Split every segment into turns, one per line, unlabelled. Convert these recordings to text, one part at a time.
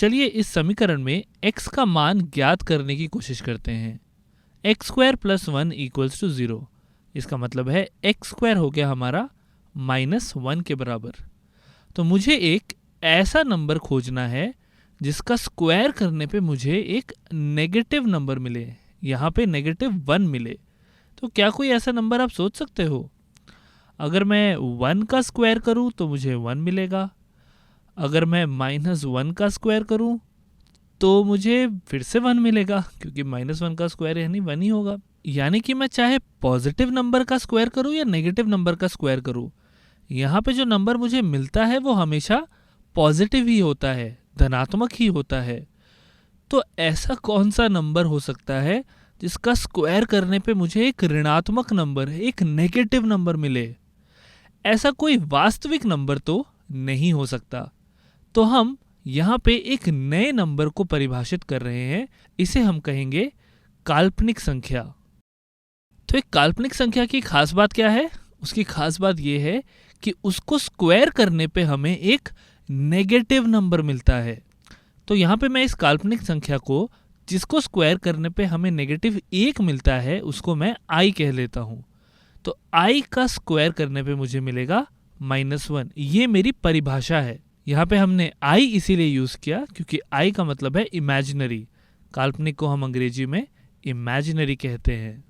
चलिए इस समीकरण में x का मान ज्ञात करने की कोशिश करते हैं। X square plus 1 equals to 0। इसका मतलब है एक्स स्क्वायर हो गया हमारा -1 के बराबर। तो मुझे एक ऐसा नंबर खोजना है जिसका स्क्वायर करने पे मुझे एक नेगेटिव नंबर मिले, यहाँ पे -1 मिले। तो क्या कोई ऐसा नंबर आप सोच सकते हो? अगर मैं 1 का स्क्वायर करूँ तो मुझे 1 मिलेगा। अगर मैं -1 का स्क्वायर करूँ तो मुझे फिर से 1 मिलेगा, क्योंकि -1 का स्क्वायर यानी 1 ही होगा। यानी कि मैं चाहे पॉजिटिव नंबर का स्क्वायर करूँ या नेगेटिव नंबर का स्क्वायर करूँ, यहाँ पे जो नंबर मुझे मिलता है वो हमेशा पॉजिटिव ही होता है, धनात्मक ही होता है। तो ऐसा कौन सा नंबर हो सकता है जिसका स्क्वायर करने पे मुझे एक ऋणात्मक नंबर, एक नेगेटिव नंबर मिले? ऐसा कोई वास्तविक नंबर तो नहीं हो सकता। तो हम यहाँ पे एक नए नंबर को परिभाषित कर रहे हैं, इसे हम कहेंगे काल्पनिक संख्या। तो एक काल्पनिक संख्या की खास बात क्या है? उसकी खास बात यह है कि उसको स्क्वायर करने पे हमें एक नेगेटिव नंबर मिलता है। तो यहाँ पे मैं इस काल्पनिक संख्या को, जिसको स्क्वायर करने पे हमें -1 मिलता है, उसको मैं i कह लेता हूँ। तो i का स्क्वायर करने पे मुझे मिलेगा -1। ये मेरी परिभाषा है। यहाँ पे हमने i इसीलिए यूज़ किया क्योंकि i का मतलब है इमेजिनरी। काल्पनिक को हम अंग्रेजी में इमेजिनरी कहते हैं।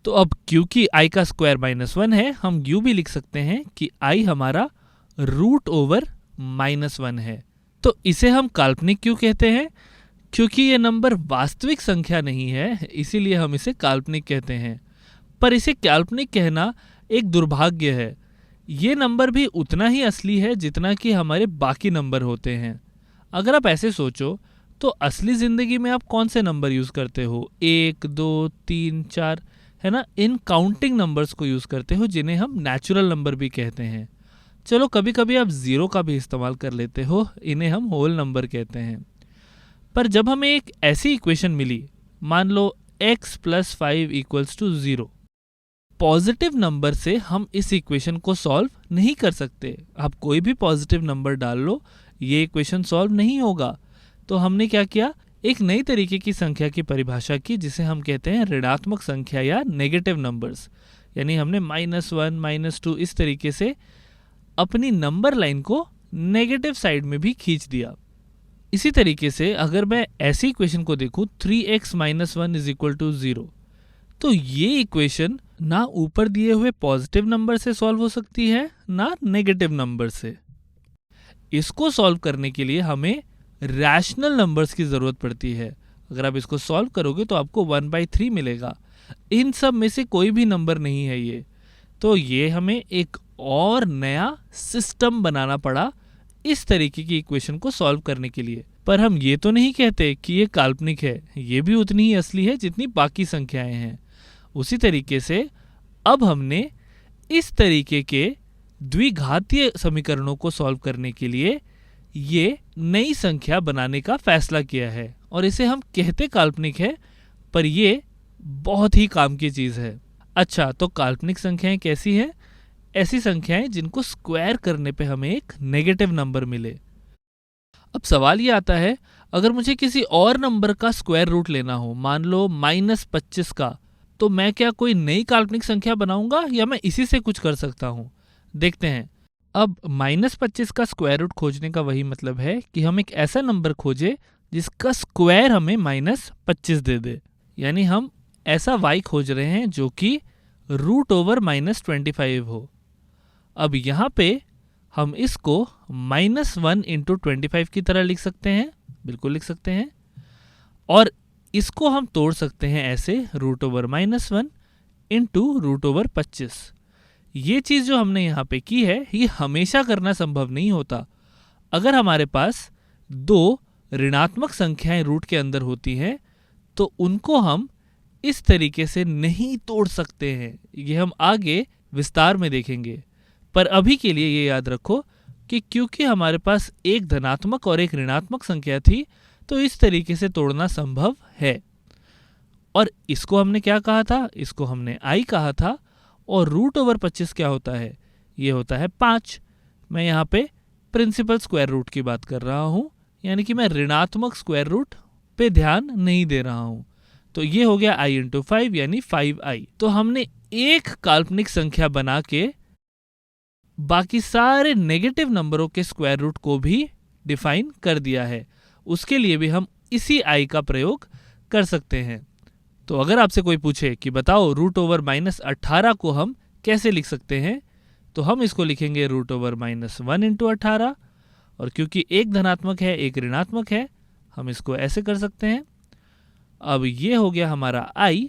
तो अब क्योंकि i का स्क्वायर -1 है, हम यूँ भी लिख सकते हैं कि i हमारा √/-1 है। तो इसे हम काल्पनिक क्यों कहते हैं? क्योंकि ये नंबर वास्तविक संख्या नहीं है, इसीलिए हम इसे काल्पनिक कहते हैं। पर इसे काल्पनिक कहना एक दुर्भाग्य है। ये नंबर भी उतना ही असली है जितना कि हमारे बाकी नंबर होते हैं। अगर आप ऐसे सोचो तो असली ज़िंदगी में आप कौन से नंबर यूज़ करते हो? 1, 2, 3, 4, है ना? इन काउंटिंग नंबर्स को यूज़ करते हो, जिन्हें हम नेचुरल नंबर भी कहते हैं। चलो कभी कभी आप ज़ीरो का भी इस्तेमाल कर लेते हो, इन्हें हम होल नंबर कहते हैं। पर जब हमें एक ऐसी इक्वेशन मिली, मान लो x + 5 = 0, पॉजिटिव नंबर से हम इस इक्वेशन को सॉल्व नहीं कर सकते। आप कोई भी पॉजिटिव नंबर डाल लो, ये इक्वेशन सॉल्व नहीं होगा। तो हमने क्या किया? एक नई तरीके की संख्या की परिभाषा की, जिसे हम कहते हैं ऋणात्मक संख्या या नेगेटिव नंबर्स। यानी हमने -1, -2 इस तरीके से अपनी नंबर लाइन को नेगेटिव साइड में भी खींच दिया। इसी तरीके से अगर मैं ऐसी इक्वेशन को देखूं 3x - 1 = 0, तो ये इक्वेशन ना ऊपर दिए हुए पॉजिटिव नंबर से सॉल्व हो सकती है, ना नेगेटिव नंबर से। इसको सॉल्व करने के लिए हमें रैशनल नंबर्स की ज़रूरत पड़ती है। अगर आप इसको सॉल्व करोगे तो आपको 1/3 मिलेगा। इन सब में से कोई भी नंबर नहीं है ये। तो ये हमें एक और नया सिस्टम बनाना पड़ा इस तरीके की इक्वेशन को सॉल्व करने के लिए। पर हम ये तो नहीं कहते कि ये काल्पनिक है, ये भी उतनी ही असली है जितनी बाकी संख्याएं हैं। उसी तरीके से अब हमने इस तरीके के द्विघातीय समीकरणों को सॉल्व करने के लिए ये नई संख्या बनाने का फैसला किया है, और इसे हम कहते काल्पनिक है, पर ये बहुत ही काम की चीज़ है। अच्छा, तो काल्पनिक संख्याएं कैसी हैं? ऐसी संख्याएं जिनको स्क्वायर करने पे हमें एक नेगेटिव नंबर मिले। अब सवाल ये आता है, अगर मुझे किसी और नंबर का स्क्वायर रूट लेना हो, मान लो -25 का, तो मैं क्या कोई नई काल्पनिक संख्या बनाऊंगा या मैं इसी से कुछ कर सकता हूँ? देखते हैं। अब -25 का स्क्वायर रूट खोजने का वही मतलब है कि हम एक ऐसा नंबर खोजें जिसका स्क्वायर हमें -25 दे दे। यानी हम ऐसा y खोज रहे हैं जो कि √/-25 हो। अब यहाँ पे हम इसको -1 × 25 की तरह लिख सकते हैं, बिल्कुल लिख सकते हैं। और इसको हम तोड़ सकते हैं ऐसे, √/-1 × √/25। ये चीज़ जो हमने यहाँ पे की है, ये हमेशा करना संभव नहीं होता। अगर हमारे पास 2 ऋणात्मक संख्याएं रूट के अंदर होती हैं तो उनको हम इस तरीके से नहीं तोड़ सकते हैं। ये हम आगे विस्तार में देखेंगे। पर अभी के लिए ये याद रखो कि क्योंकि हमारे पास एक धनात्मक और एक ऋणात्मक संख्या थी, तो इस तरीके से तोड़ना संभव है। और इसको हमने क्या कहा था? इसको हमने i कहा था। और √/25 क्या होता है? ये होता है 5। मैं यहाँ पे प्रिंसिपल स्क्वायर रूट की बात कर रहा हूँ, यानी कि मैं ऋणात्मक स्क्वायर रूट पे ध्यान नहीं दे रहा हूं। तो ये हो गया i इंटू 5 यानी 5i। तो हमने एक काल्पनिक संख्या बना के बाकी सारे नेगेटिव नंबरों के स्क्वायर रूट को भी डिफाइन कर दिया है। उसके लिए भी हम इसी i का प्रयोग कर सकते हैं। तो अगर आपसे कोई पूछे कि बताओ रूट ओवर -18 को हम कैसे लिख सकते हैं, तो हम इसको लिखेंगे रूट ओवर -1 इंटू 18, और क्योंकि एक धनात्मक है एक ऋणात्मक है, हम इसको ऐसे कर सकते हैं। अब ये हो गया हमारा i,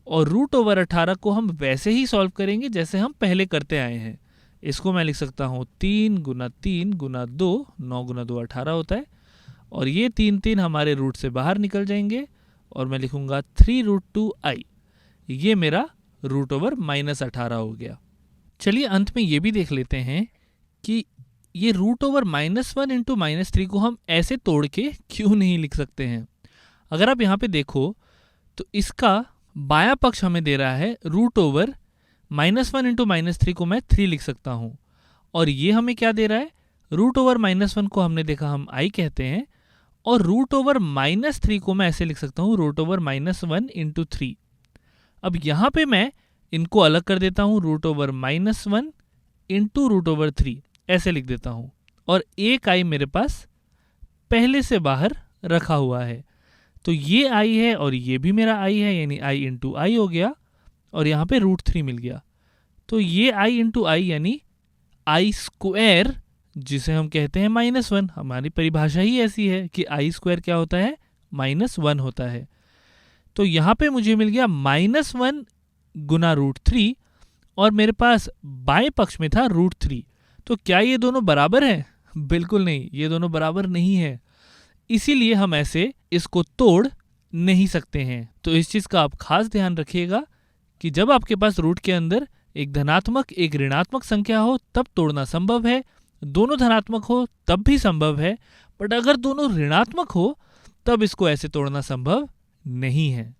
और रूट ओवर 18 को हम वैसे ही सॉल्व करेंगे जैसे हम पहले करते आए हैं। इसको मैं लिख सकता हूँ 3 गुना 3 गुना 2, 9 गुना 2 18 होता है, और ये 3 हमारे रूट से बाहर निकल जाएंगे, और मैं लिखूंगा 3√2i। ये मेरा रूट ओवर -18 हो गया। चलिए अंत में ये भी देख लेते हैं कि ये रूट ओवर -1 इंटू -3 को हम ऐसे तोड़ के क्यों नहीं लिख सकते हैं। अगर आप यहाँ पे देखो तो इसका बायां पक्ष हमें दे रहा है रूट ओवर -1 इंटू -3 को मैं 3 लिख सकता हूँ, और ये हमें क्या दे रहा है, रूट ओवर -1 को हमने देखा हम i कहते हैं, और रूट ओवर -3 को मैं ऐसे लिख सकता हूँ रूट ओवर -1 इंटू 3। अब यहाँ पे मैं इनको अलग कर देता हूँ, root over -1 into root over 3 ऐसे लिख देता हूँ, और एक i मेरे पास पहले से बाहर रखा हुआ है। तो ये i है और ये भी मेरा i है, यानी i इंटू आई हो गया, और यहाँ पे √3 मिल गया। तो ये i इंटू आई यानी i स्क्वायर, जिसे हम कहते हैं -1। हमारी परिभाषा ही ऐसी है कि i स्क्वायर क्या होता है, -1 होता है। तो यहाँ पे मुझे मिल गया -1 गुना √3, और मेरे पास बाएं पक्ष में था √3। तो क्या ये दोनों बराबर हैं? बिल्कुल नहीं, ये दोनों बराबर नहीं है। इसीलिए हम ऐसे इसको तोड़ नहीं सकते हैं। तो इस चीज़ का आप खास ध्यान रखिएगा कि जब आपके पास रूट के अंदर एक धनात्मक एक ऋणात्मक संख्या हो तब तोड़ना संभव है, दोनों धनात्मक हो तब भी संभव है, बट अगर दोनों ऋणात्मक हो तब इसको ऐसे तोड़ना संभव नहीं है।